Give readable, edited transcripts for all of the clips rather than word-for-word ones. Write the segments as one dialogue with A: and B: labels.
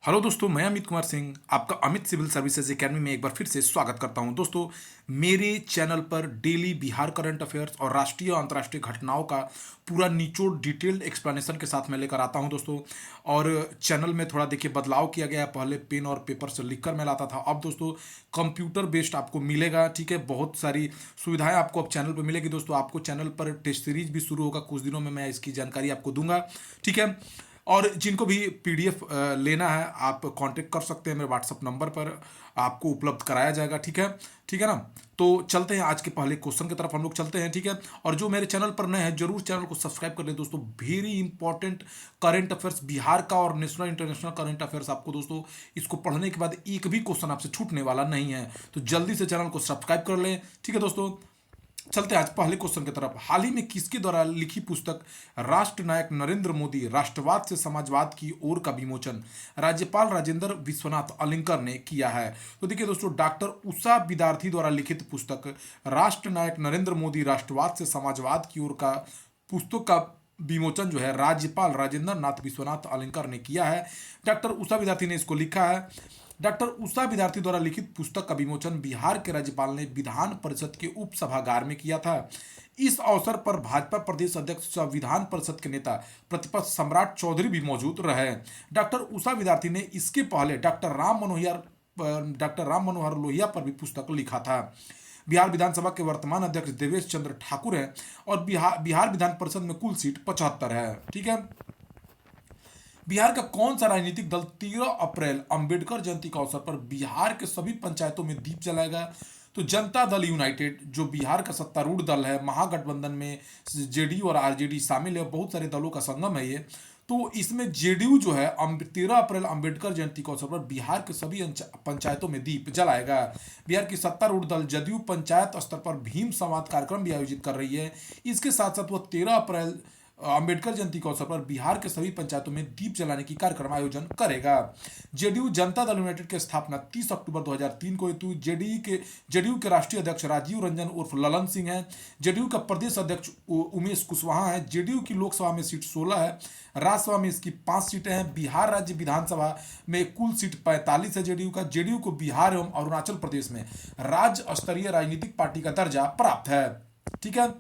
A: Hello दोस्तों, मैं अमित कुमार सिंह आपका अमित सिविल सर्विसेज एकेडमी में एक बार फिर से स्वागत करता हूं। दोस्तों, मेरे चैनल पर डेली बिहार करंट अफेयर्स और राष्ट्रीय और अंतर्राष्ट्रीय घटनाओं का पूरा निचोड़ डिटेल्ड एक्सप्लेनेशन के साथ मैं लेकर आता हूं दोस्तों। और चैनल में थोड़ा देखिए बदलाव किया गया है। पहले पेन और पेपर से लिखकर मैं लाता था, अब दोस्तों कंप्यूटर बेस्ड आपको मिलेगा। ठीक है, बहुत सारी सुविधाएं आपको अब चैनल पर मिलेगी। दोस्तों, आपको चैनल पर टेस्ट सीरीज भी शुरू होगा कुछ दिनों में, मैं इसकी जानकारी आपको दूंगा। ठीक है, और जिनको भी पीडीएफ लेना है आप कांटेक्ट कर सकते हैं मेरे व्हाट्सअप नंबर पर, आपको उपलब्ध कराया जाएगा। ठीक है, ठीक है ना। तो चलते हैं आज के पहले क्वेश्चन की तरफ हम लोग चलते हैं। ठीक है, और जो मेरे चैनल पर नए हैं जरूर चैनल को सब्सक्राइब कर लें दोस्तों। Very important current affairs Bihar का और नेशनल इंटरनेशनल करंट अफेयर्स आपको दोस्तों इसको पढ़ने के बाद एक भी क्वेश्चन आपसे छूटने वाला नहीं है, तो जल्दी से चैनल को सब्सक्राइब कर लें। ठीक है दोस्तों, चलते हैं आज पहले क्वेश्चन की तरफ। हाल ही में किसके द्वारा लिखी पुस्तक राष्ट्र नायक नरेंद्र मोदी राष्ट्रवाद से समाजवाद की ओर का विमोचन राज्यपाल राजेंद्र विश्वनाथ अलिंकर ने किया है? तो देखिए दोस्तों, डॉक्टर उषा विद्यार्थी द्वारा लिखित पुस्तक राष्ट्र नायक नरेंद्र मोदी राष्ट्रवाद से समाजवाद की ओर का पुस्तक का विमोचन जो है राज्यपाल राजेंद्र नाथ विश्वनाथ अलिंकर ने किया है। डॉक्टर उषा विद्यार्थी ने इसको लिखा है। डॉक्टर उषा विद्यार्थी द्वारा लिखित पुस्तक का विमोचन बिहार के राज्यपाल ने विधान परिषद के उप सभागार में किया था। इस अवसर पर भाजपा प्रदेश अध्यक्ष सह विधान परिषद के नेता प्रतिपक्ष सम्राट चौधरी भी मौजूद रहे। डॉक्टर उषा विद्यार्थी ने इसके पहले डॉक्टर राम मनोहर लोहिया पर भी पुस्तक लिखा था। बिहार विधानसभा के वर्तमान अध्यक्ष देवेश चंद्र ठाकुर हैं और बिहार विधान परिषद में कुल सीट 75 है। ठीक है, बिहार का कौन सा राजनीतिक दल 13 अप्रैल अंबेडकर जयंती के अवसर पर बिहार के सभी पंचायतों में दीप जलाएगा? तो जनता दल यूनाइटेड जो बिहार का सत्तारूढ़ दल है, महागठबंधन में जेडीयू और आरजेडी शामिल है, बहुत सारे दलों का संगम है ये। तो इसमें जेडीयू जो है 13 अप्रैल अंबेडकर जयंती के अवसर पर बिहार के सभी पंचायतों में दीप जलाएगा। बिहार की सत्तारूढ़ दल जदयू पंचायत स्तर पर भीम संवाद कार्यक्रम भी आयोजित कर रही है। इसके साथ साथ वह 13 अप्रैल अंबेडकर जयंती के अवसर पर बिहार के सभी पंचायतों में दीप जलाने की कार्यक्रम आयोजन करेगा। जेडीयू जनता दल यूनाइटेड की स्थापना 30 अक्टूबर 2003 को हुई थी। जेडीयू के राष्ट्रीय अध्यक्ष राजीव रंजन उर्फ ललन सिंह हैं। जेडीयू का प्रदेश अध्यक्ष उमेश कुशवाहा है। जेडीयू की लोकसभा में सीट 16 है, राज्यसभा में इसकी 5 सीटें हैं। बिहार राज्य विधानसभा में कुल सीट 45 है जेडीयू का। जेडीयू को बिहार एवं अरुणाचल प्रदेश में राज्य स्तरीय राजनीतिक पार्टी का दर्जा प्राप्त है। ठीक है,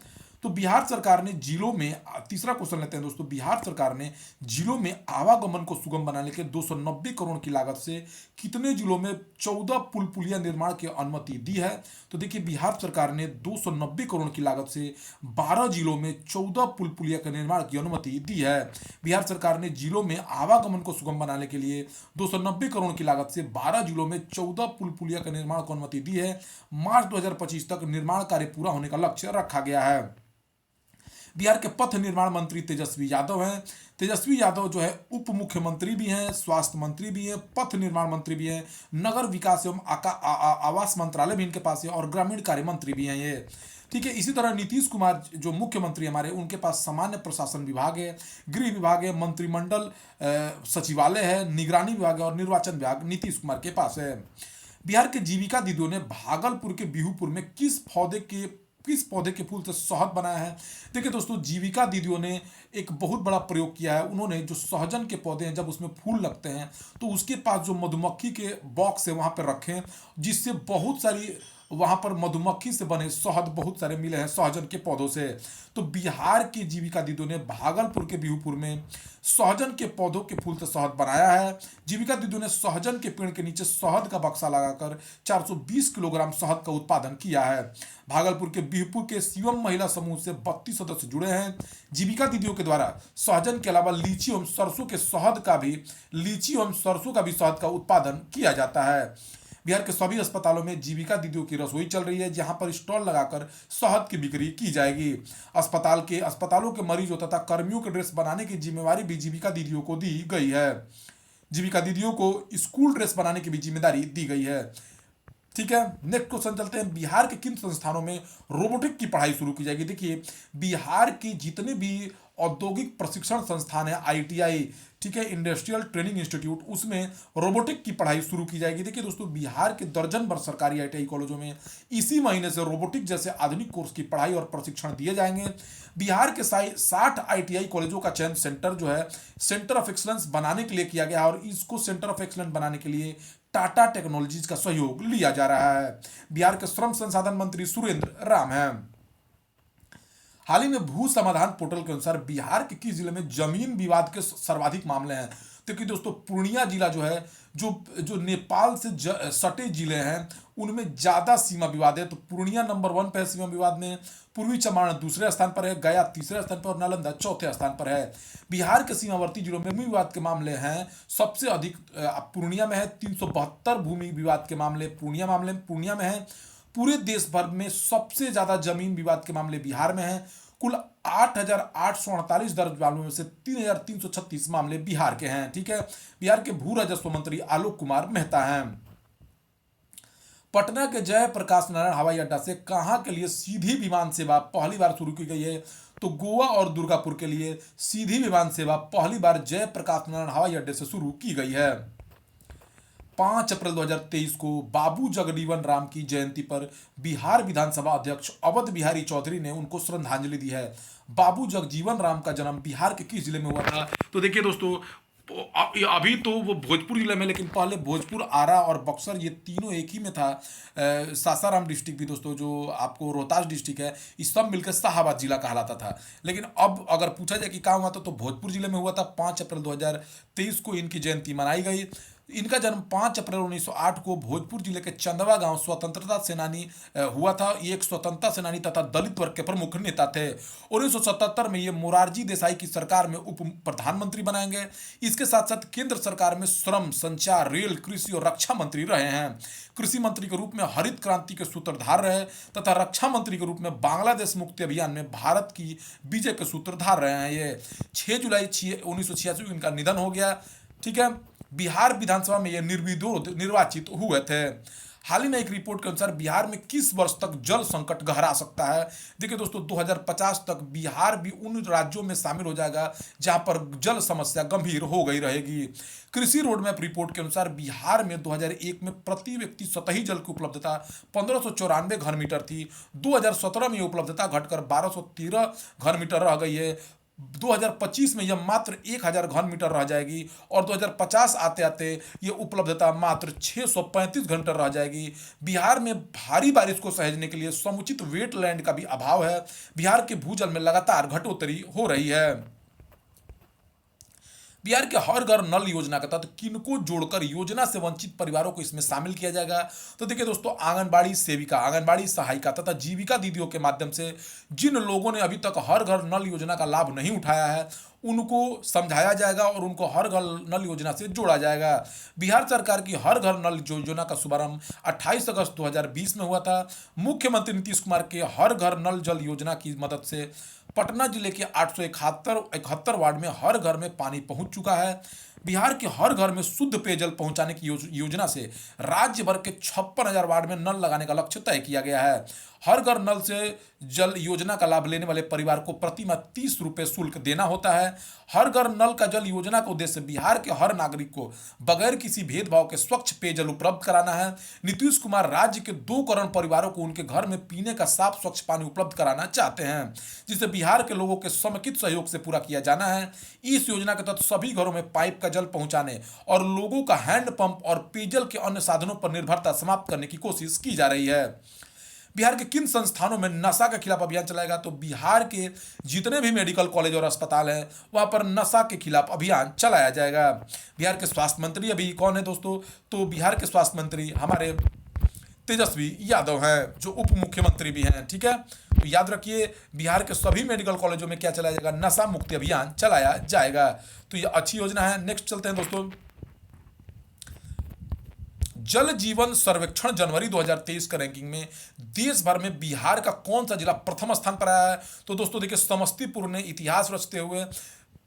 A: तो बिहार सरकार ने जिलों में, तीसरा क्वेश्चन लेते हैं दोस्तों, बिहार सरकार ने जिलों में आवागमन को सुगम बनाने के 290 करोड़ की लागत से कितने जिलों में 14 पुल पुलिया निर्माण की अनुमति दी है? तो देखिए, बिहार सरकार ने 290 करोड़ की लागत से 12 जिलों में 14 पुल पुलिया के निर्माण की अनुमति दी है। बिहार सरकार ने जिलों में आवागमन को सुगम बनाने के लिए 290 करोड़ की लागत से 12 जिलों में 14 पुल पुलिया के निर्माण को अनुमति दी है। मार्च 2025 तक निर्माण कार्य पूरा होने का लक्ष्य रखा गया है। बिहार के पथ निर्माण मंत्री तेजस्वी यादव हैं। तेजस्वी यादव जो है उप मुख्यमंत्री भी हैं, स्वास्थ्य मंत्री भी हैं, पथ निर्माण मंत्री भी हैं, नगर विकास एवं आवास मंत्रालय भी इनके पास है और ग्रामीण कार्य मंत्री भी हैं ये। ठीक है, इसी तरह नीतीश कुमार जो मुख्यमंत्री हमारे, उनके पास सामान्य प्रशासन विभाग है, गृह विभाग है, मंत्रिमंडल सचिवालय है, निगरानी विभाग है और निर्वाचन विभाग नीतीश कुमार के पास है। बिहार के जीविका दीदियों ने भागलपुर के बिहूपुर में किस पौधे के फूल से शहद बनाया है? देखिए दोस्तों, जीविका दीदियों ने एक बहुत बड़ा प्रयोग किया है। उन्होंने जो सहजन के पौधे हैं, जब उसमें फूल लगते हैं तो उसके पास जो मधुमक्खी के बॉक्स है वहां पर रखें, जिससे बहुत सारी वहां पर मधुमक्खी से बने शहद बहुत सारे मिले हैं सहजन के पौधों से। तो बिहार की जीविका दीदियों ने भागलपुर के बिहूपुर में सहजन के पौधों के फूल से शहद बनाया है। जीविका दीदियों ने सहजन के पेड़ के नीचे शहद का बक्सा लगाकर 420 किलोग्राम शहद का उत्पादन किया है। भागलपुर के बिहपुर के शिवम महिला समूह से 32 सदस्य जुड़े हैं। जीविका दीदियों के द्वारा सहजन के अलावा लीची एवं सरसों का भी शहद का उत्पादन किया जाता है। बिहार के सभी अस्पतालों में जीविका दीदियों की रसोई चल रही है, जहां पर स्टॉल लगाकर शहद की बिक्री की जाएगी। अस्पतालों के मरीजों तथा कर्मियों के ड्रेस बनाने की जिम्मेवारी भी जीविका दीदियों को दी गई है। जीविका दीदियों को स्कूल ड्रेस बनाने की भी जिम्मेदारी दी गई है। ठीक है, नेक्स्ट क्वेश्चन चलते हैं। बिहार के किन संस्थानों में रोबोटिक की पढ़ाई शुरू की जाएगी? देखिए, बिहार की जितने भी औद्योगिक प्रशिक्षण संस्थान है आईटीआई, ठीक है, इंडस्ट्रियल ट्रेनिंग इंस्टीट्यूट, उसमें रोबोटिक की पढ़ाई शुरू की जाएगी। देखिए दोस्तों, बिहार के दर्जन भर सरकारी आईटीआई कॉलेजों में इसी महीने से रोबोटिक जैसे आधुनिक कोर्स की पढ़ाई और प्रशिक्षण दिए जाएंगे। बिहार के 60 आईटीआई कॉलेजों का चयन सेंटर ऑफ एक्सलेंस बनाने के लिए किया गया है, और इसको सेंटर ऑफ एक्सलेंस बनाने के लिए टाटा टेक्नोलॉजीज का सहयोग लिया जा रहा है। बिहार के श्रम संसाधन मंत्री सुरेंद्र राम हैं। हाल ही में भू समाधान पोर्टल के अनुसार बिहार के किस जिले में जमीन विवाद के सर्वाधिक मामले हैं? क्योंकि दोस्तों पूर्णिया जिला जो है, जो जो नेपाल से सटे जिले हैं उनमें ज्यादा सीमा विवाद है। तो पूर्णिया नंबर 1 पे है सीमा विवाद में, पूर्वी चंपारण दूसरे स्थान पर है, गया तीसरे स्थान पर और नालंदा चौथे स्थान पर है। बिहार के सीमावर्ती जिलों में भूमि विवाद के मामले हैं सबसे अधिक पूर्णिया में है। 372 भूमि विवाद के मामले पूर्णिया में है। पूरे देश भर में सबसे ज्यादा जमीन विवाद के मामले बिहार में हैं। कुल 8,848 दर्ज मामलों में से 3,336 मामले बिहार के हैं। ठीक है, बिहार के भू राजस्व मंत्री आलोक कुमार मेहता हैं। पटना के जयप्रकाश नारायण हवाई अड्डा से कहां के लिए सीधी विमान सेवा पहली बार शुरू की गई है? तो गोवा और दुर्गापुर के लिए सीधी विमान सेवा पहली बार जयप्रकाश नारायण हवाई अड्डे से शुरू की गई है। 5 अप्रैल 2023 को बाबू जगजीवन राम की जयंती पर बिहार विधानसभा अध्यक्ष अवध बिहारी चौधरी ने उनको श्रद्धांजलि दी है। बाबू जगजीवन राम का जन्म बिहार के किस जिले में हुआ था? तो देखिए दोस्तों, अभी तो वो भोजपुर जिले में, लेकिन पहले भोजपुर, आरा और बक्सर ये तीनों एक ही में था। सासाराम डिस्ट्रिक्ट भी दोस्तों, जो आपको रोहतास डिस्ट्रिक्ट है, ये सब मिलकर शाहाबाद जिला कहलाता था। लेकिन अब अगर पूछा जाए कि कहाँ हुआ था, तो भोजपुर जिले में हुआ था। 5 अप्रैल 2023 को इनकी जयंती मनाई गई। इनका जन्म 5 अप्रैल 1908 को भोजपुर जिले के चंदवा गांव स्वतंत्रता सेनानी हुआ था। ये एक स्वतंत्रता सेनानी तथा दलित वर्ग के प्रमुख नेता थे। 1977 में ये मोरारजी देसाई की सरकार में उप प्रधानमंत्री बनाए गए। इसके साथ साथ केंद्र सरकार में श्रम, संचार, रेल, कृषि और रक्षा मंत्री रहे हैं। कृषि मंत्री के रूप में हरित क्रांति के सूत्रधार रहे तथा रक्षा मंत्री के रूप में बांग्लादेश मुक्ति अभियान में भारत की विजय के सूत्रधार रहे हैं। ये 6 जुलाई 1986 को इनका निधन हो गया। ठीक है, बिहार विधानसभा में ये निर्विरोध निर्वाचित हुए थे। हाल ही में एक रिपोर्ट के अनुसार बिहार में किस वर्ष तक जल संकट गहरा सकता है? देखिए दोस्तों, 2050 तक बिहार भी उन राज्यों में शामिल हो जाएगा जहां पर जल समस्या गंभीर हो गई रहेगी। कृषि रोडमैप रिपोर्ट के अनुसार बिहार में 2001 में प्रति व्यक्ति सतही जल की उपलब्धता 1594 घन मीटर थी। 2017 में यह उपलब्धता घटकर 1213 घन मीटर रह गई है। 2025 में यह मात्र 1000 घन मीटर रह जाएगी और 2050 आते आते यह उपलब्धता मात्र 635 घन मीटर रह जाएगी। बिहार में भारी बारिश को सहेजने के लिए समुचित वेटलैंड का भी अभाव है। बिहार के भूजल में लगातार घटोत्तरी हो रही है। बिहार के हर घर नल योजना के तहत किनको जोड़कर योजना से वंचित परिवारों को इसमें शामिल किया जाएगा? तो देखिए दोस्तों, आंगनबाड़ी सेविका, आंगनबाड़ी सहायिका तथा जीविका दीदियों के माध्यम से जिन लोगों ने अभी तक हर घर नल योजना का लाभ नहीं उठाया है उनको समझाया जाएगा और उनको हर घर नल योजना से जोड़ा जाएगा। बिहार सरकार की हर घर नल योजना का शुभारंभ 28 अगस्त 2020 में हुआ था। मुख्यमंत्री नीतीश कुमार के हर घर नल जल योजना की मदद से पटना जिले के 871 वार्ड में हर घर में पानी पहुंच चुका है। बिहार के हर घर में शुद्ध पेयजल पहुंचाने की योजना से राज्य भर के 56,000 वार्ड में नल लगाने का लक्ष्य तय किया गया है। हर घर नल से जल योजना का लाभ लेने वाले परिवार को प्रति माह 30 रुपये शुल्क देना होता है। हर घर नल का जल योजना का उद्देश्य बिहार के हर नागरिक को बगैर किसी भेदभाव के स्वच्छ पेयजल उपलब्ध कराना है। नीतीश कुमार राज्य के 2 करोड़ परिवारों को उनके घर में पीने का साफ स्वच्छ पानी उपलब्ध कराना चाहते हैं, जिसे बिहार के लोगों के समेकित सहयोग से पूरा किया जाना है। इस योजना के तहत सभी घरों में पाइप का जल पहुंचाने और लोगों का हैंडपंप और पेयजल के अन्य साधनों पर निर्भरता समाप्त करने की कोशिश की जा रही है। बिहार के किन संस्थानों में नशा के खिलाफ अभियान चलाएगा? तो बिहार के जितने भी मेडिकल कॉलेज और अस्पताल हैं वहां पर नशा के खिलाफ अभियान चलाया जाएगा। बिहार के स्वास्थ्य मंत्री अभी कौन है दोस्तों? तो बिहार के स्वास्थ्य मंत्री हमारे तेजस्वी यादव हैं, जो उप मुख्यमंत्री भी हैं। ठीक है, तो याद रखिए, बिहार के सभी मेडिकल कॉलेजों में क्या चलाया जाएगा? नशा मुक्ति अभियान चलाया जाएगा। तो ये अच्छी योजना है। नेक्स्ट चलते हैं दोस्तों, जल जीवन सर्वेक्षण जनवरी 2023 का रैंकिंग में देश भर में बिहार का कौन सा जिला प्रथम स्थान पर आया है? तो दोस्तों देखिए, समस्तीपुर ने इतिहास रचते हुए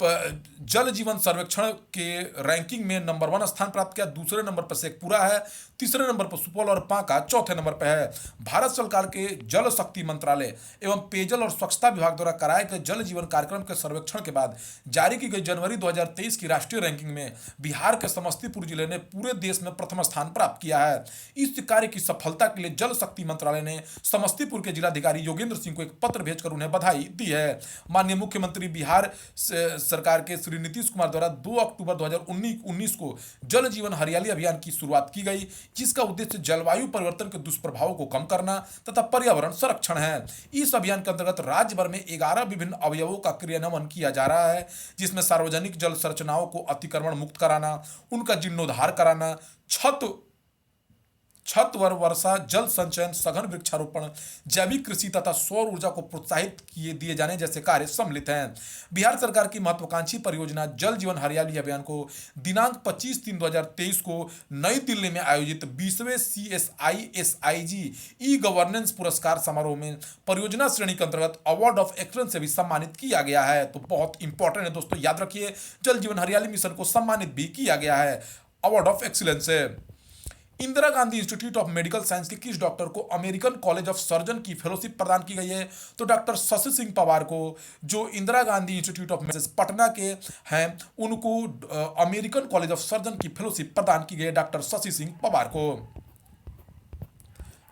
A: जल जीवन सर्वेक्षण के रैंकिंग में नंबर 1 स्थान प्राप्त किया। दूसरे नंबर पर शेखपुरा है, तीसरे नंबर पर सुपौल और बांका चौथे नंबर पर है। भारत सरकार के जल शक्ति मंत्रालय एवं पेयजल और स्वच्छता विभाग द्वारा कराए गए जल जीवन कार्यक्रम के सर्वेक्षण के बाद जारी की गई जनवरी 2023 की राष्ट्रीय रैंकिंग में बिहार के समस्तीपुर जिले ने पूरे देश में प्रथम स्थान प्राप्त किया है। इस कार्य की सफलता के लिए जल शक्ति मंत्रालय ने समस्तीपुर के जिलाधिकारी योगेंद्र सिंह को एक पत्र भेजकर उन्हें बधाई दी है। माननीय मुख्यमंत्री बिहार सरकार के श्री नीतीश कुमार द्वारा 2 अक्टूबर 2019 को जल जीवन हरियाली अभियान की शुरुआत की गई, जिसका उद्देश्य जलवायु परिवर्तन के दुष्प्रभावों को कम करना तथा पर्यावरण संरक्षण है। इस अभियान के अंतर्गत राज्य भर में 11 विभिन्न अवयवों का क्रियान्वयन किया जा रहा है, जिसमें सार्वजनिक जल संरचनाओं को अतिक्रमण मुक्त कराना, उनका जीर्णोद्धार कराना, छत व वर्षा जल संचयन, सघन वृक्षारोपण, जैविक कृषि तथा सौर ऊर्जा को प्रोत्साहित दिए जाने जैसे कार्य सम्मिलित हैं। बिहार सरकार की महत्वाकांक्षी परियोजना जल जीवन हरियाली अभियान को दिनांक 25/3/2023 को नई दिल्ली में आयोजित 20वें CSISIG ई गवर्नेंस पुरस्कार समारोह में परियोजना श्रेणी के अंतर्गत अवार्ड ऑफ एक्सलेंस से भी सम्मानित किया गया है। तो बहुत इंपॉर्टेंट है दोस्तों, याद रखिए, जल जीवन हरियाली मिशन को सम्मानित भी किया गया है अवार्ड ऑफ एक्सीलेंस से। Indira Gandhi institute of medical science के किस डॉक्टर को अमेरिकन कॉलेज ऑफ सर्जन की फेलोशिप प्रदान की गई है? तो डॉक्टर शशि सिंह पवार को, जो Indira Gandhi institute of medicine Patna के हैं, उनको अमेरिकन कॉलेज ऑफ सर्जन की फेलोशिप प्रदान की गई है डॉक्टर शशि सिंह पवार को।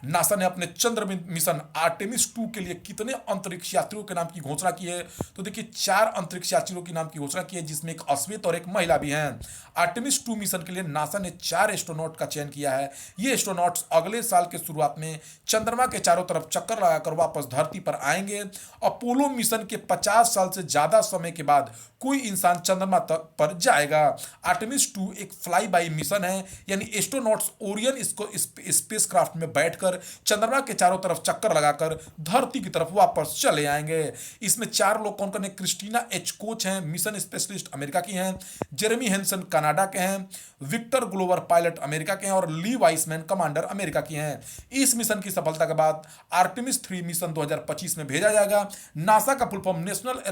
A: नासा ने अपने चंद्र मिशन आर्टेमिस 2 के लिए कितने अंतरिक्ष यात्रियों के नाम की घोषणा की है? तो देखिए 4 अंतरिक्ष यात्रियों के नाम की घोषणा की है, जिसमें एक अश्वेत और एक महिला भी हैं। आर्टेमिस 2 मिशन के लिए नासा ने 4 एस्ट्रोनॉट का चयन किया है। ये एस्ट्रोनॉट्स अगले साल के शुरुआत में चंद्रमा के चारों तरफ चक्कर लगाकर वापस धरती पर आएंगे। अपोलो मिशन के 50 साल से ज्यादा समय के बाद कोई इंसान चंद्रमा तक पर जाएगा। आर्टेमिस 2 एक फ्लाई बाई मिशन है, यानी एस्ट्रोनॉट्स ओरियन स्पेसक्राफ्ट में बैठकर चंद्रमा के चारों तरफ चक्कर लगाकर धरती की तरफ वापस चले आएंगे। इसमें 4 लोग कौन कौन है? क्रिस्टीना एच कोच हैं, मिशन स्पेशलिस्ट अमेरिका की हैं, जेरेमी हेंसन कनाडा के हैं, विक्टर ग्लोवर पायलट अमेरिका के हैं और ली वाइसमैन कमांडर अमेरिका की हैं। इस मिशन की सफलता के बाद आर्टेमिस 3 मिशन 2025 में भेजा जाएगा। नासा का full form national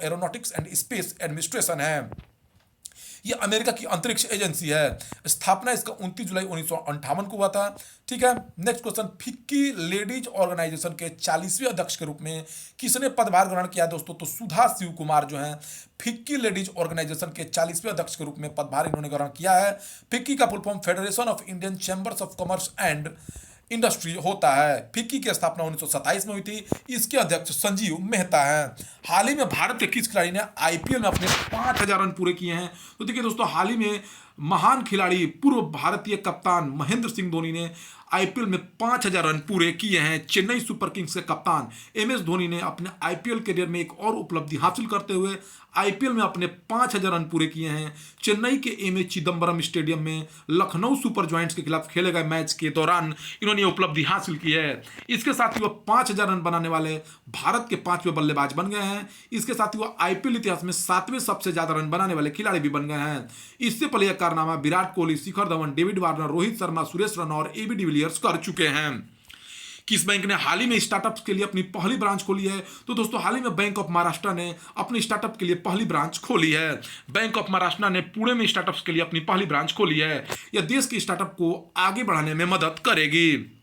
A: aeronautics and space administration है। ये अमेरिका की अंतरिक्ष एजेंसी है। स्थापना इसका 29 जुलाई 1958 को हुआ था। ठीक है, next question, FICCI ladies organisation के 40वें अध्यक्ष के रूप में किसने पदभार ग्रहण किया दोस्तों? तो सुधा शिव कुमार जो हैं फिक्की लेडीज ऑर्गेनाइजेशन के 40वें अध्यक्ष के रूप में पदभार इन्होंने ग्रहण किया है। फिक्की का full form federation of Indian chambers of commerce and industry होता है। फिक्की की स्थापना 1927 में हुई थी। इसके अध्यक्ष संजीव मेहता हैं। हाल ही में भारत के किस खिलाड़ी ने आईपीएल में अपने 5000 रन पूरे किए हैं? तो देखिए दोस्तों, हाल ही में महान खिलाड़ी पूर्व भारतीय कप्तान महेंद्र सिंह धोनी ने आईपीएल में 5000 रन पूरे किए हैं। चेन्नई सुपर किंग्स के कप्तान एमएस धोनी ने अपने आईपीएल करियर में एक और उपलब्धि हासिल करते हुए आईपीएल में अपने 5000 रन पूरे किए हैं। चेन्नई के एमए चिदम्बरम स्टेडियम में लखनऊ सुपर जॉयंट्स के खिलाफ खेले गए मैच के दौरान इन्होंने उपलब्धि हासिल की है। इसके साथ ही वह 5000 रन बनाने वाले भारत के 5वें बल्लेबाज बन गए हैं। इसके साथ ही वह आईपीएल इतिहास में 7वें सबसे ज्यादा रन बनाने वाले खिलाड़ी भी बन गए हैं। इससे पहले यह कारनामा विराट कोहली, शिखर धवन, डेविड वार्नर, रोहित शर्मा, सुरेश रैना और एबी डिविलियर्स कर चुके हैं। किस बैंक ने हाल ही में स्टार्टअप्स के लिए अपनी पहली ब्रांच खोली है? तो दोस्तों, हाल ही में बैंक ऑफ महाराष्ट्र ने अपनी स्टार्टअप के लिए पहली ब्रांच खोली है। बैंक ऑफ महाराष्ट्र ने पुणे में स्टार्टअप्स के लिए अपनी पहली ब्रांच खोली है। यह देश के स्टार्टअप को आगे बढ़ाने में मदद करेगी।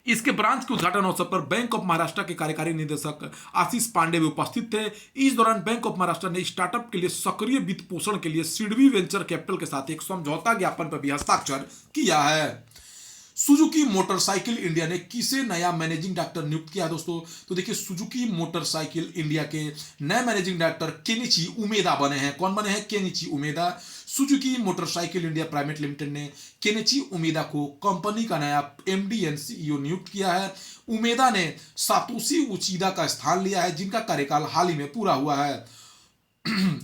A: इसके ब्रांच के उद्घाटन अवसर पर बैंक ऑफ महाराष्ट्र के कार्यकारी निदेशक आशीष पांडे भी उपस्थित थे। इस दौरान बैंक ऑफ महाराष्ट्र ने स्टार्टअप के लिए सक्रिय वित्त पोषण के लिए सिडबी वेंचर कैपिटल के साथ एक समझौता ज्ञापन पर भी हस्ताक्षर किया है। सुजुकी मोटरसाइकिल इंडिया ने किसे नया मैनेजिंग डायरेक्टर नियुक्त किया दोस्तों? तो देखिए, सुजुकी मोटरसाइकिल इंडिया के नए मैनेजिंग डायरेक्टर केनिची उमेदा बने हैं। कौन बने हैं? Kenichi उमेदा। Suzuki motorcycle India private limited ने केनिची उमेदा को कंपनी का नया एमडी एंड सीईओ नियुक्त किया है। उमेदा ने सातोशी उचिदा का स्थान लिया है, जिनका कार्यकाल हाल ही में पूरा हुआ है।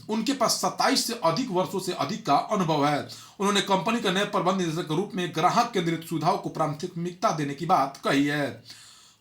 A: उनके पास 27 से अधिक वर्षों से अधिक का अनुभव है। उन्होंने कंपनी के नए प्रबंध निदेशक के रूप में ग्राहक केंद्रित सुविधाओं को प्राथमिकता देने की बात कही है।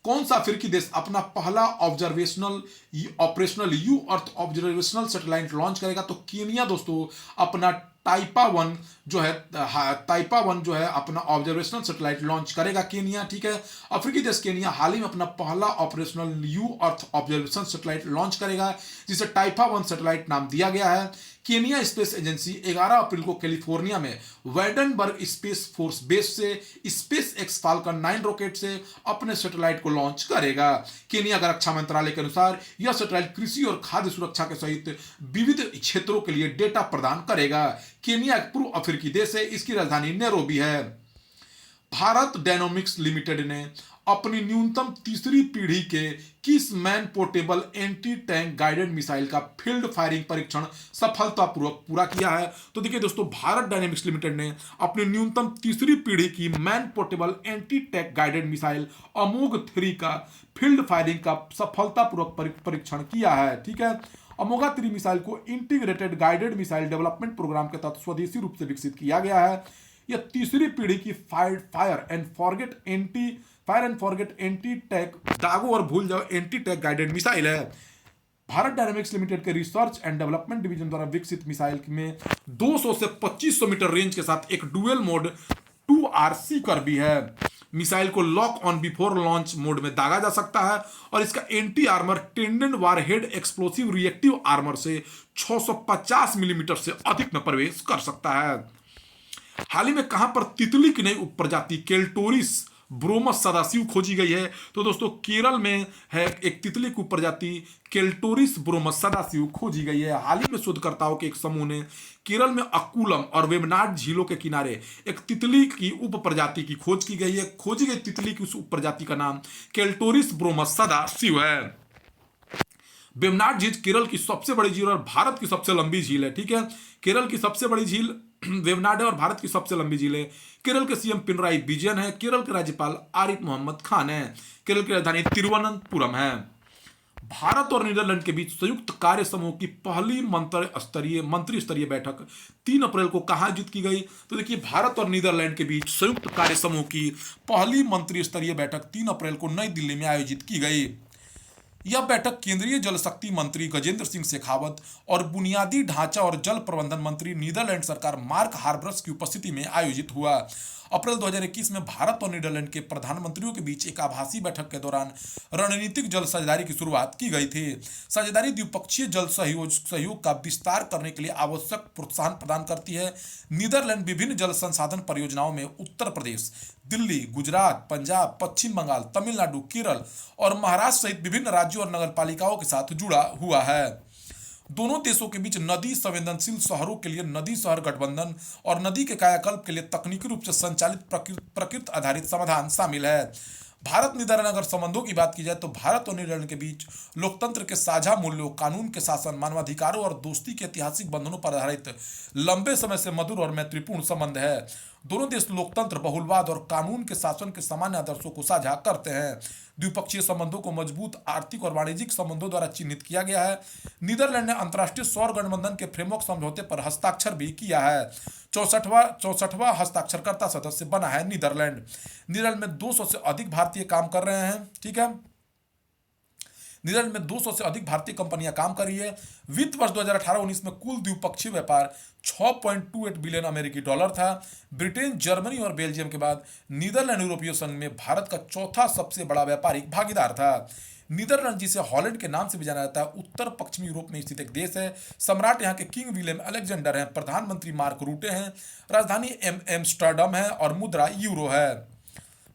A: कौन सा अफ्रीकी देश अपना पहला operational you earth observational satellite launch करेगा? तो केनिया दोस्तों अपना ताइपा वन जो है ताइपा वन जो है अपना ऑब्जर्वेशनल सैटेलाइट लॉन्च करेगा केनिया। ठीक है, अफ्रीकी देश केनिया हाल ही में अपना पहला operational you earth observation satellite launch करेगा, जिसे टाइपा वन सैटेलाइट नाम दिया गया है। केनिया स्पेस एजेंसी 11 अप्रैल को कैलिफोर्निया में वेडनबर्ग स्पेस फोर्स बेस से स्पेस एक्स फाल्कन 9 रॉकेट से अपने सैटेलाइट को लॉन्च करेगा। केनिया का रक्षा मंत्रालय के अनुसार यह सैटेलाइट कृषि और खाद्य सुरक्षा के सहित विविध क्षेत्रों के लिए डेटा प्रदान करेगा। केनिया एक पूर्व अफ्रीकी देश है, इसकी राजधानी नैरोबी है। भारत डायनामिक्स लिमिटेड ने अपनी न्यूनतम तीसरी पीढ़ी के किस man portable anti tank guided missile का फील्ड फायरिंग परीक्षण सफलतापूर्वक पूरा किया है। तो देखिए दोस्तों, भारत डायनामिक्स लिमिटेड ने अपनी न्यूनतम तीसरी पीढ़ी की man portable anti tank guided missile Amogha 3 का फील्ड फायरिंग का सफलतापूर्वक परीक्षण किया है। ठीक है, अमोघा 3 मिसाइल को integrated guided missile development programme के तहत स्वदेशी रूप से विकसित किया गया है। यह तीसरी पीढ़ी की फायर एंड फॉरगेट एंटी टैक दागो और भूल जाओ एंटी टैक गाइडेड मिसाइल है। भारत डायनामिक्स लिमिटेड के रिसर्च एंड डेवलपमेंट डिवीजन द्वारा विकसित मिसाइल में 200 से 2500 मीटर रेंज के साथ एक डुअल मोड 2R सीकर भी है। मिसाइल को lock on before launch mode में दागा जा सकता है और इसका anti armour tandem warhead explosive reactive armour से 650 मिलीमीटर से अधिक में प्रवेश कर सकता है। हाल ही में कहां पर तितली की नई उपप्रजाति केल्टोरिस ब्रोमस सदाशिव खोजी गई है? तो दोस्तों, केरल में है एक तितली की उपप्रजाति केल्टोरिस ब्रोमस सदाशिव खोजी गई है। हाल ही में शोधकर्ताओं के एक समूह ने केरल में अक्कुलम और वेमनाड झीलों के किनारे एक तितली की उपप्रजाति की खोज की गई है। खोजी गई तितली की उस उपप्रजाति का नाम केल्टोरिस ब्रोमस सदाशिव है। वेमनाड झील केरल की सबसे बड़ी झील और भारत की सबसे लंबी झील है। ठीक है, केरल की सबसे बड़ी झील वेवनाड है और भारत की सबसे लंबी झील है। केरल के सीएम पिनराई विजयन है। केरल के राज्यपाल आरिफ मोहम्मद खान है। केरल की राजधानी तिरुवनंतपुरम है। भारत और नीदरलैंड के बीच संयुक्त कार्य समूह की पहली मंत्री स्तरीय बैठक 3 अप्रैल को कहां आयोजित की गई? तो देखिए, भारत और नीदरलैंड के बीच संयुक्त कार्य समूह की पहली मंत्री स्तरीय बैठक 3 अप्रैल को नई दिल्ली में आयोजित की गई। यह बैठक केंद्रीय जल शक्ति मंत्री गजेंद्र सिंह शेखावत और बुनियादी ढांचा और जल प्रबंधन मंत्री नीदरलैंड सरकार मार्क हार्बर्स की उपस्थिति में आयोजित हुआ। अप्रैल 2021 में भारत और नीदरलैंड के प्रधानमंत्रियों के बीच एक आभासी बैठक के दौरान रणनीतिक जल साझेदारी की शुरुआत की गई थी। साझेदारी द्विपक्षीय जल सहयोग का विस्तार करने के लिए आवश्यक प्रोत्साहन प्रदान करती है। नीदरलैंड विभिन्न जल संसाधन परियोजनाओं में उत्तर प्रदेश, दिल्ली, गुजरात, पंजाब, पश्चिम बंगाल, तमिलनाडु, केरल और महाराष्ट्र सहित विभिन्न राज्यों और नगरपालिकाओं के साथ जुड़ा हुआ है। दोनों देशों के बीच नदी संवेदनशील शहरों के लिए नदी शहर गठबंधन और नदी के कायाकल्प के लिए तकनीकी रूप से संचालित प्रकृति आधारित समाधान शामिल है। भारत नीदरलैंड अगर संबंधों की बात की जाए तो भारत और नीदरलैंड के बीच लोकतंत्र के साझा मूल्यों, कानून के शासन, मानवाधिकारों और दोस्ती के ऐतिहासिक बंधनों पर आधारित लंबे समय से मधुर और मैत्रीपूर्ण संबंध है। दोनों देश लोकतंत्र, बहुलवाद और कानून के शासन के सामान्य आदर्शों को साझा करते हैं। द्विपक्षीय संबंधों को मजबूत आर्थिक और वाणिज्यिक संबंधों द्वारा चिन्हित किया गया है। नीदरलैंड ने अंतर्राष्ट्रीय सौर गठबंधन के फ्रेमवर्क समझौते पर हस्ताक्षर भी किया है। 64वां हस्ताक्षरकर्ता सदस्य बना है नीदरलैंड। नीदरलैंड में 200 से अधिक भारतीय काम कर रहे हैं। ठीक है, नीदरलैंड में 200 से अधिक भारतीय कंपनियां काम कर रही है। वित्त वर्ष 2018-19 में कुल द्विपक्षीय व्यापार 6.28 बिलियन अमेरिकी डॉलर था। ब्रिटेन, जर्मनी और बेल्जियम के बाद नीदरलैंड यूरोपीय संघ में भारत का चौथा सबसे बड़ा व्यापारिक भागीदार था। नीदरलैंड, जिसे हॉलैंड के नाम से भी जाना जाता है, उत्तर पश्चिमी यूरोप में स्थित एक देश है। सम्राट यहाँ के किंग विलियम अलेक्जेंडर हैं। प्रधानमंत्री मार्क रूटे हैं। राजधानी एम्स्टर्डम है और मुद्रा यूरो है।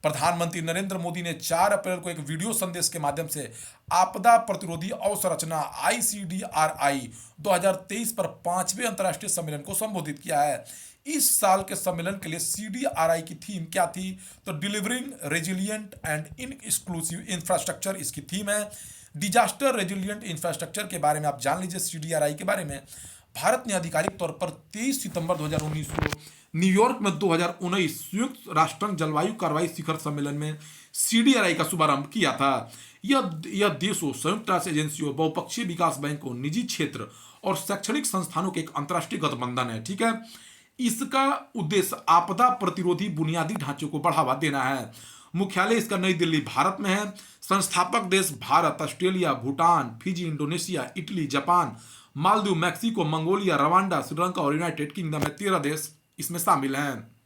A: प्रधानमंत्री नरेंद्र मोदी ने 4 अप्रैल को एक वीडियो संदेश के माध्यम से आपदा प्रतिरोधी अवसंरचना ICDRI 2023 पर 5वें अंतर्राष्ट्रीय सम्मेलन को संबोधित किया है। इस साल के सम्मेलन के लिए CDRI की थीम क्या थी? तो डिलीवरिंग रेजिलियंट एंड इनएक्सक्लूसिव इंफ्रास्ट्रक्चर इसकी थीम है। डिजास्टर रेजिलियंट इंफ्रास्ट्रक्चर के बारे में आप जान लीजिए। CDRI के बारे में भारत ने आधिकारिक तौर पर 23 सितंबर 2019 को न्यूयॉर्क में 2019 संयुक्त राष्ट्र जलवायु कार्रवाई शिखर सम्मेलन में CDRI का शुभारंभ किया था। यह देशों, संयुक्त राष्ट्र एजेंसियों, बहुपक्षीय विकास बैंकों, निजी क्षेत्र और शैक्षणिक संस्थानों के एक अंतर्राष्ट्रीय गठबंधन है। ठीक है, इसका उद्देश्य आपदा प्रतिरोधी बुनियादी ढांचे को बढ़ावा देना है। मुख्यालय इसका नई दिल्ली, भारत में है। संस्थापक देश Bharat, Australia, Bhutan, Fiji, Indonesia, Italy, Japan, Maldives, Mexico, Mongolia, Rwanda, Sri Lanka और यूनाइटेड किंगडम है। 13 देश इसमें शामिल हैं।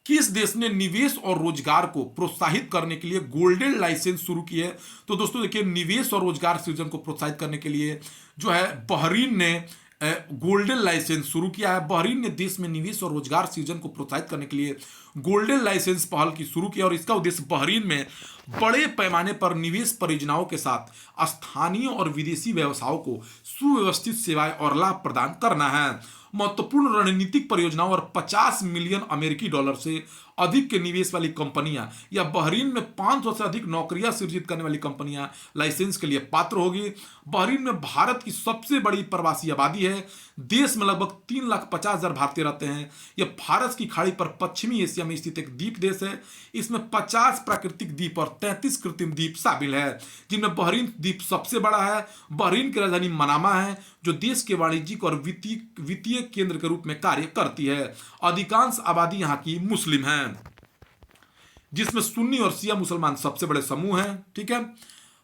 A: किस देश ने निवेश और रोजगार को प्रोत्साहित करने के लिए गोल्डन लाइसेंस शुरू की है? तो दोस्तों देखिए, निवेश और रोजगार सृजन को प्रोत्साहित करने के लिए जो है बहरीन ने गोल्डन लाइसेंस शुरू किया है। बहरीन ने देश में निवेश और रोजगार सृजन को प्रोत्साहित करने के लिए गोल्डन लाइसेंस पहल की शुरू किया और इसका उद्देश्य बहरीन में बड़े पैमाने पर निवेश परियोजनाओं के साथ स्थानीय और विदेशी व्यवसायों को सुव्यवस्थित सेवाएं और लाभ प्रदान करना है। महत्वपूर्ण रणनीतिक परियोजनाओं और 50 मिलियन अमेरिकी डॉलर से अधिक के निवेश वाली कंपनियां या बहरीन में 500 से अधिक नौकरियां सृजित करने वाली कंपनियां लाइसेंस के लिए पात्र होगी। बहरीन में भारत की सबसे बड़ी प्रवासी आबादी है। देश में लगभग 3,50,000 भारतीय रहते हैं। यह फारस की खाड़ी पर पश्चिमी एशिया में स्थित एक द्वीप देश है। इसमें 50 प्राकृतिक द्वीप और 33 कृत्रिम द्वीप शामिल है, जिनमें बहरीन द्वीप सबसे बड़ा है। बहरीन की राजधानी मनामा है, जो देश के वाणिज्यिक और वित्तीय केंद्र के रूप में कार्य करती है। अधिकांश आबादी यहाँ की मुस्लिम है, जिसमें सुन्नी और शिया मुसलमान सबसे बड़े समूह हैं। ठीक है।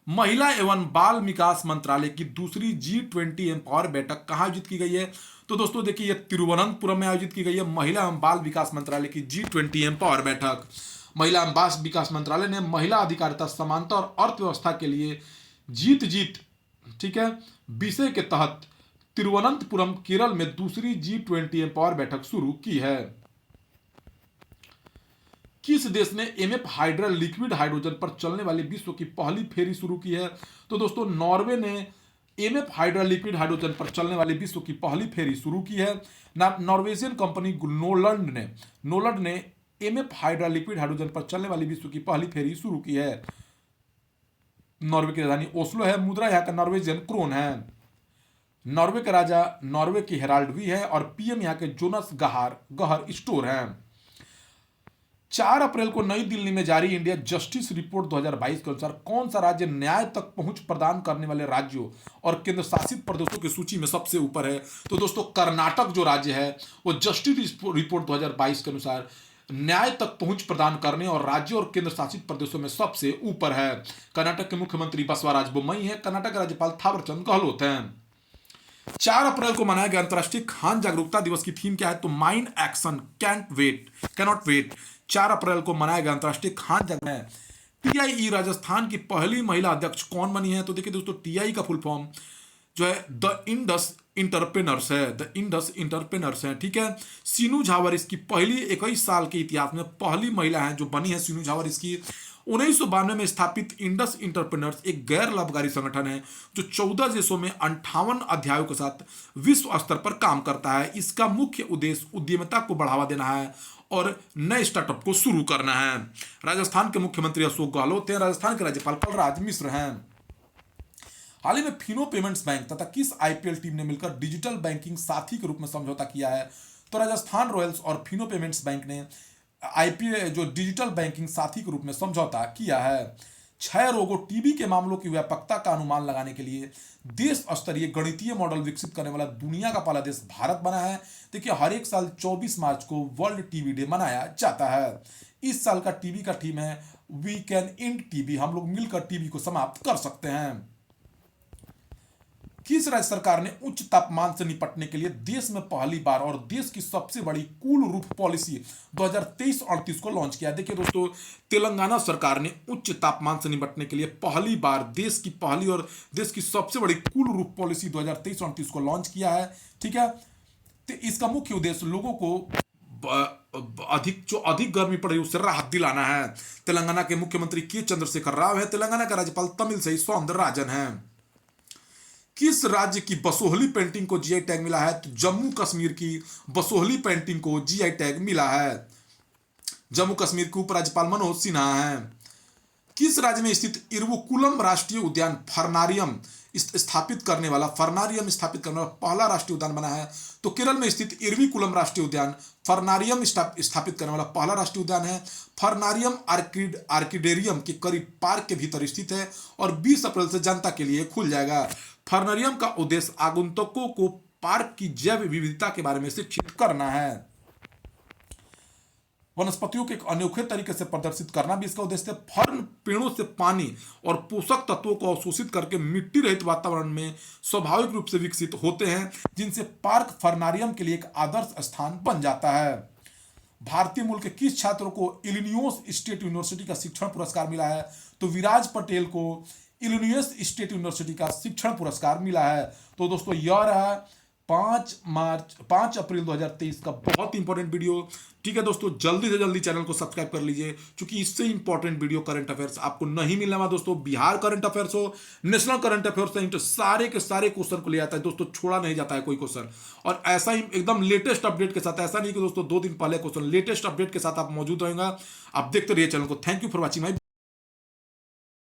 A: महिला एवं बाल विकास मंत्रालय की दूसरी G20 एम्पावर बैठक कहाँ आयोजित की गई है? तो दोस्तों देखिए, यह तिरुवनंतपुरम में आयोजित की गई है। महिला एवं बाल विकास मंत्रालय की G20 एम्पावर बैठक। महिला एवं बाल विकास मंत्रालय ने महिला अधिकारिता, समानता और अर्थव्यवस्था के लिए जीत जीत, ठीक है, विषय के तहत तिरुवनंतपुरम केरल में दूसरी G20 एम्पावर बैठक शुरू की है। किस देश ने एमएफ हाइड्रा लिक्विड हाइड्रोजन पर चलने वाली विश्व की पहली फेरी शुरू की है? तो दोस्तों, नॉर्वे ने एमएफ हाइड्रा लिक्विड हाइड्रोजन पर चलने वाली विश्व की पहली फेरी शुरू की है। नॉर्वेजियन कंपनी नोलंड ने एमएफ हाइड्रा लिक्विड हाइड्रोजन पर चलने वाली विश्व की पहली फेरी शुरू की है। नॉर्वे की राजधानी ओस्लो है। मुद्रा यहाँ का नॉर्वेजियन क्रोन है। नॉर्वे का राजा नॉर्वे की हेराल्ड वी है और पीएम यहाँ के जोनस गहर स्टोर हैं। 4 अप्रैल को नई दिल्ली में जारी इंडिया जस्टिस रिपोर्ट 2022 के अनुसार कौन सा राज्य न्याय तक पहुंच प्रदान करने वाले राज्यों और केंद्र शासित प्रदेशों की सूची में सबसे ऊपर है? तो दोस्तों, कर्नाटक जो राज्य है वो जस्टिस रिपोर्ट 2022 के अनुसार न्याय तक पहुंच प्रदान करने और राज्यों और केंद्र शासित प्रदेशों में सबसे ऊपर है। कर्नाटक के मुख्यमंत्री बसवराज बोम्मई है। कर्नाटक के राज्यपाल थावरचंद गहलोत हैं। 4 अप्रैल को मनाया गया अंतर्राष्ट्रीय खान जागरूकता दिवस की थीम क्या है? तो माइंड एक्शन कैनॉट वेट। 4 अप्रैल को मनाया गया अंतर्राष्ट्रीय खान जागरूकता। टीआई राजस्थान की पहली महिला अध्यक्ष कौन बनी है? तो देखिए दोस्तों, टीआई का फुल फॉर्म जो है द इंडस इंटरप्रेनर्स है। ठीक है। सीनू झावर इसकी पहली 21 साल के इतिहास में पहली महिला है जो बनी है। सीनू झावर इसकी 1992 में स्थापित इंडस इंटरप्रेनर्स एक गैर लाभकारी संगठन है जो 14 देशों में 58 अध्यायों के साथ विश्व स्तर पर काम करता है। इसका मुख्य उद्देश्य उद्यमिता को बढ़ावा देना है और नए स्टार्टअप को शुरू करना है। राजस्थान के मुख्यमंत्री अशोक गहलोत हैं। राजस्थान के राज्यपाल कलराज मिश्र हैं। हाल ही में फिनो पेमेंट्स बैंक तथा किस आईपीएल टीम ने मिलकर डिजिटल बैंकिंग साथी के रूप में समझौता किया है? तो राजस्थान रॉयल्स और फिनो पेमेंट्स बैंक ने आईपीएल जो डिजिटल बैंकिंग साथी के रूप में समझौता किया है। क्षय रोगों टीबी के मामलों की व्यापकता का अनुमान लगाने के लिए देश स्तरीय गणितीय मॉडल विकसित करने वाला दुनिया का पहला देश भारत बना है। देखिए, हर एक साल 24 मार्च को वर्ल्ड टीबी डे मनाया जाता है। इस साल का टीबी का थीम है वी कैन एंड टीबी, हम लोग मिलकर टीबी को समाप्त कर सकते हैं। किस राज्य सरकार ने उच्च तापमान से निपटने के लिए देश में पहली बार और देश की सबसे बड़ी कूल रूफ पॉलिसी 2023-38 को लॉन्च किया? देखिए दोस्तों, तेलंगाना सरकार ने उच्च तापमान से निपटने के लिए पहली बार देश की पहली और देश की सबसे बड़ी कूल रूफ पॉलिसी 2023-38 को लॉन्च किया है। ठीक है। तो इसका मुख्य उद्देश्य लोगों को अधिक गर्मी पड़ रही है उससे राहत दिलाना है। तेलंगाना के मुख्यमंत्री के चंद्रशेखर राव है। तेलंगाना का राज्यपाल तमिलसाई सौंदरराजन है। किस राज्य की बसोहली पेंटिंग को जीआई टैग मिला है? तो जम्मू कश्मीर की बसोहली पेंटिंग को जीआई टैग मिला है। जम्मू कश्मीर के उपराज्यपाल मनोज सिन्हा हैं। किस राज्य में स्थित इरवुकुलम राष्ट्रीय उद्यान फर्नारियम स्थापित करने वाला पहला राष्ट्रीय उद्यान बना है? तो केरल में स्थित इरविकुलम राष्ट्रीय उद्यान फर्नारियम स्थापित करने वाला पहला राष्ट्रीय उद्यान है। फर्नारियम आर्किडेरियम के करीब पार्क के भीतर स्थित है और 20 अप्रैल से जनता के लिए खुल जाएगा। फर्नारियम का उद्देश्य आगंतुकों को पार्क की जैव विविधता के बारे में शिक्षित करना है। वनस्पतियों के एक अनोखे तरीके से प्रदर्शित करना भी इसका उद्देश्य है। फर्न पेड़ों से पानी और पोषक तत्वों को अवशोषित करके मिट्टी रहित वातावरण में स्वाभाविक रूप से विकसित होते हैं, जिनसे पार्क फर्नारियम के लिए एक आदर्श स्थान बन जाता है। भारतीय मूल के किस छात्र को इलिनियोस स्टेट यूनिवर्सिटी का शिक्षण पुरस्कार मिला है? तो विराज पटेल को इलिनियोस स्टेट यूनिवर्सिटी का शिक्षण पुरस्कार मिला है। तो दोस्तों यह रहा 5 अप्रैल 2023 का बहुत इंपॉर्टेंट वीडियो। ठीक है दोस्तों, जल्दी से जल्दी चैनल को सब्सक्राइब कर लीजिए, क्योंकि इससे इंपॉर्टेंट वीडियो करंट अफेयर्स आपको नहीं मिलने वाला दोस्तों। बिहार करंट अफेयर्स हो, नेशनल करंट अफेयर्स हो, सारे के सारे क्वेश्चन को ले आता है दोस्तों, छोड़ा नहीं जाता है कोई क्वेश्चन। और ऐसा ही एकदम लेटेस्ट अपडेट के साथ, ऐसा नहीं कि दोस्तों 2 दिन पहले क्वेश्चन, लेटेस्ट अपडेट के साथ आप मौजूद रहेंगे। आप देखते रहिए चैनल को। Thank you for watching my